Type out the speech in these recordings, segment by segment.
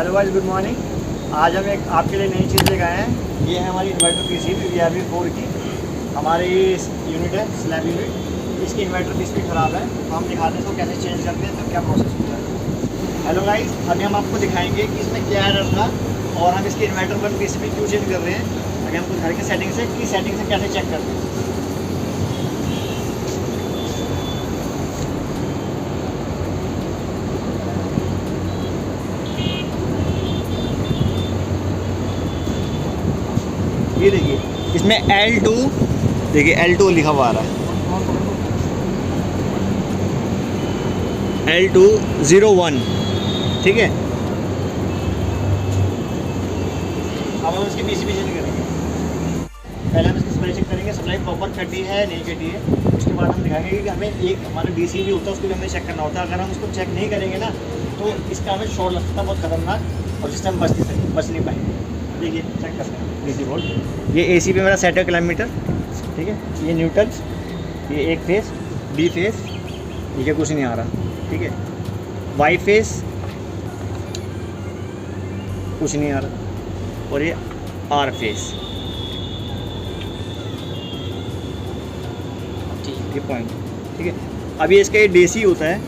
Hello guys, good morning. आज हम एक आपके लिए नई चीज़ लेकर आए हैं। ये है हमारी इन्वर्टर पीसी VRV4 की। हमारी यूनिट है स्लैब यूनिट। इसकी इन्वर्टर पीसी भी ख़राब है, तो हम दिखाते हैं इसको कैसे चेंज करते हैं, तो क्या प्रोसेस होता है। हेलो गाइस, अभी हम आपको दिखाएंगे कि इसमें क्या एरर था और हम इसकी इन्वर्टर 1 पीसी क्यों चेंज कर रहे हैं। अभी हमको घर के सेटिंग से कैसे चेक करते हैं। ये देखिए, इसमें L2 देखिए L2 लिखा हुआ आ रहा है, L201, ठीक है। अब हम इसकी पीसीबी चेंज करेंगे। पहले हम इसकी सप्लाई चेक करेंगे, सप्लाई प्रॉपर कटी है नहीं कटी है। उसके बाद हम दिखाएंगे कि हमें एक हमारा डीसी भी होता है, उसको भी हमें चेक करना होता है। अगर हम उसको चेक नहीं करेंगे ना, तो इसका हमें शॉर्ट लगता है बहुत खतरनाक, और जिससे हम बच नहीं पाएंगे। देखिए, चेक करते हैं डीसी वोल्ट। ये एसी पे मेरा 60 किलोमीटर, ठीक है। ये न्यूट्रल, ये एक फेस, बी फेस, ये कुछ नहीं आ रहा, ठीक है। वाई फेस कुछ नहीं आ रहा, और ये आर फेस, ये पॉइंट, ठीक है। अभी इसका ये डीसी होता है,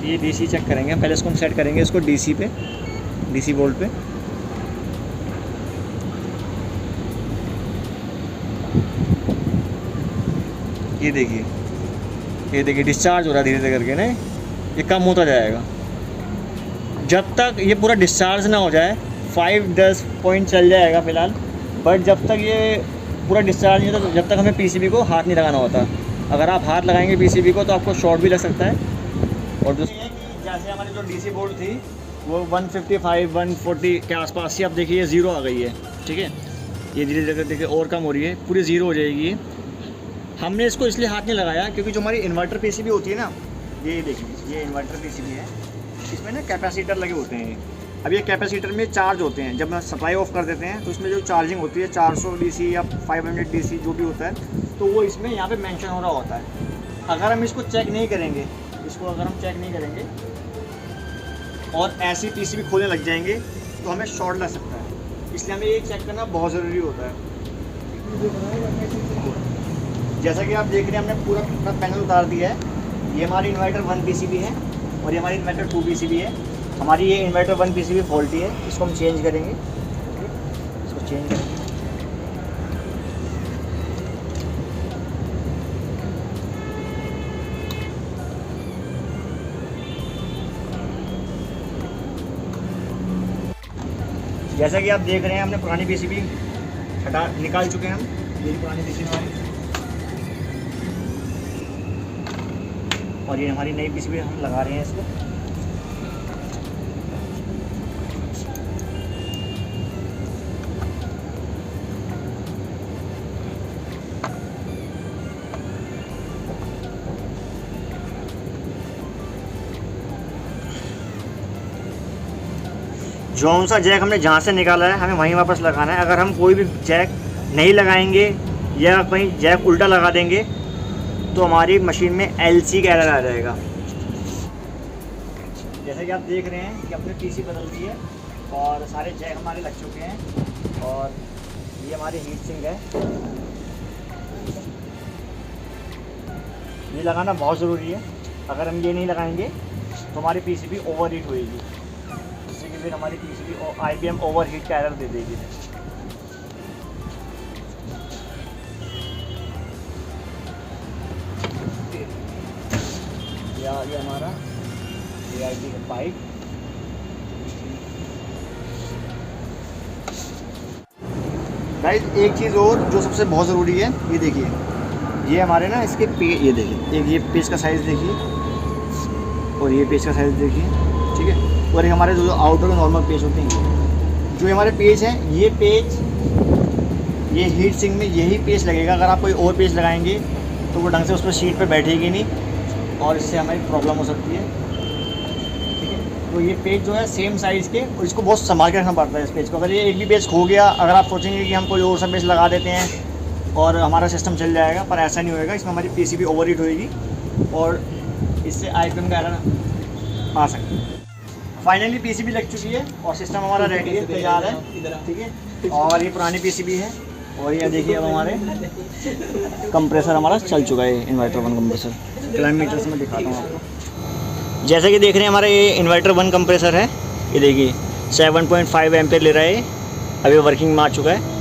ये डीसी चेक करेंगे। पहले इसको हम सेट करेंगे इसको डीसी पे, डीसी वोल्ट पे। ये देखिए डिस्चार्ज हो रहा है धीरे धीरे करके ना, ये कम होता जाएगा। जब तक ये पूरा डिस्चार्ज ना हो जाए, 5-10 पॉइंट चल जाएगा फ़िलहाल, बट जब तक ये पूरा डिस्चार्ज नहीं होता, जब तक हमें पीसीबी को हाथ नहीं लगाना होता। अगर आप हाथ लगाएंगे पीसीबी को, तो आपको शॉर्ट भी लग सकता है। और दूसरी जैसे हमारी जो डीसी बोर्ड थी वो 155-140 के आसपास ही, अब देखिए 0 आ गई है, ठीक है। ये धीरे धीरे देखिए और कम हो रही है, पूरी 0 हो जाएगी। हमने इसको इसलिए हाथ नहीं लगाया क्योंकि जो हमारी इन्वर्टर पीसीबी होती है ना, ये देखिए, ये इन्वर्टर पीसीबी है, इसमें ना कैपेसिटर लगे होते हैं। अब ये कैपेसिटर में चार्ज होते हैं। जब हम सप्लाई ऑफ कर देते हैं, तो इसमें जो चार्जिंग होती है 400 डीसी या 500 डीसी जो भी होता है, तो वो इसमें यहाँ पे मेंशन हो रहा होता है। अगर हम इसको चेक नहीं करेंगे, और ऐसी पीसीबी खोलने लग जाएंगे, तो हमें शॉर्ट लग सकता है। इसलिए हमें ये चेक करना बहुत ज़रूरी होता है। जैसा कि आप देख रहे हैं, हमने पूरा अपना पैनल उतार दिया है। ये हमारी इन्वर्टर 1 पीसीबी है, और ये हमारी इन्वर्टर 2 पीसीबी है। हमारी ये इन्वर्टर 1 पीसीबी फॉल्टी है, इसको हम चेंज करेंगे। इसको चेंज करेंगे। जैसा कि आप देख रहे हैं, हमने पुरानी पीसीबी निकाल चुके हैं हम। ये पुरानी पीसीबी हमारी, और ये हमारी नई पीसीबी हम लगा रहे हैं इसको। जौन सा जैक हमने जहाँ से निकाला है, हमें वहीं वापस लगाना है। अगर हम कोई भी जैक नहीं लगाएंगे या कहीं जैक उल्टा लगा देंगे, तो हमारी मशीन में LC का एरर आ जाएगा। जैसे कि आप देख रहे हैं कि अपने पीसी बदल दी है, और सारे जैक हमारे लग चुके हैं, और ये हमारी हीट सिंक है। ये लगाना बहुत ज़रूरी है। अगर हम ये नहीं लगाएंगे, तो हमारी पीसीबी ओवरहीट होएगी, जिससे कि फिर हमारी पीसीबी IBM ओवरहीट का एरर दे देगी। ये हमारा AIT का पाइप। गाइस, एक चीज़ और जो सबसे बहुत ज़रूरी है, ये देखिए, ये हमारे ना इसके ये देखिए, एक ये पेज का साइज़ देखिए, और ये पेज का साइज़ देखिए, ठीक है। और एक हमारे जो आउटर के नॉर्मल पेज होते हैं, जो हमारे पेज हैं, ये पेज, ये हीट सिंक में यही पेज लगेगा। अगर आप कोई और पेज लगाएंगे, तो वो ढंग से उस पर शीट पर बैठेगी नहीं, और इससे हमारी प्रॉब्लम हो सकती है, ठीक है। तो ये पेज जो है सेम साइज़ के, और इसको बहुत संभाल के रखना पड़ता है इस पेज को। अगर ये एक भी पेज खो गया, अगर आप सोचेंगे कि हम कोई और सा पेज लगा देते हैं और हमारा सिस्टम चल जाएगा, पर ऐसा नहीं होएगा। इसमें हमारी पीसीबी ओवरहीट होएगी, और इससे IBM का एरर आ सकता है। फाइनली पीसीबी लग चुकी है और सिस्टम हमारा रेडी है, तैयार है, ठीक है। और ये पुरानी पीसीबी है और ये देखिए अब हमारे कंप्रेसर हमारा चल चुका है, इन्वर्टर 1 कंप्रेसर। किलोमीटर से मैं दिखाता हूँ आपको। जैसे कि देख रहे हैं हमारा ये इन्वर्टर 1 कंप्रेसर है, ये देखिए 7.5 एम्पेयर ले रहा है, अभी वर्किंग में आ चुका है।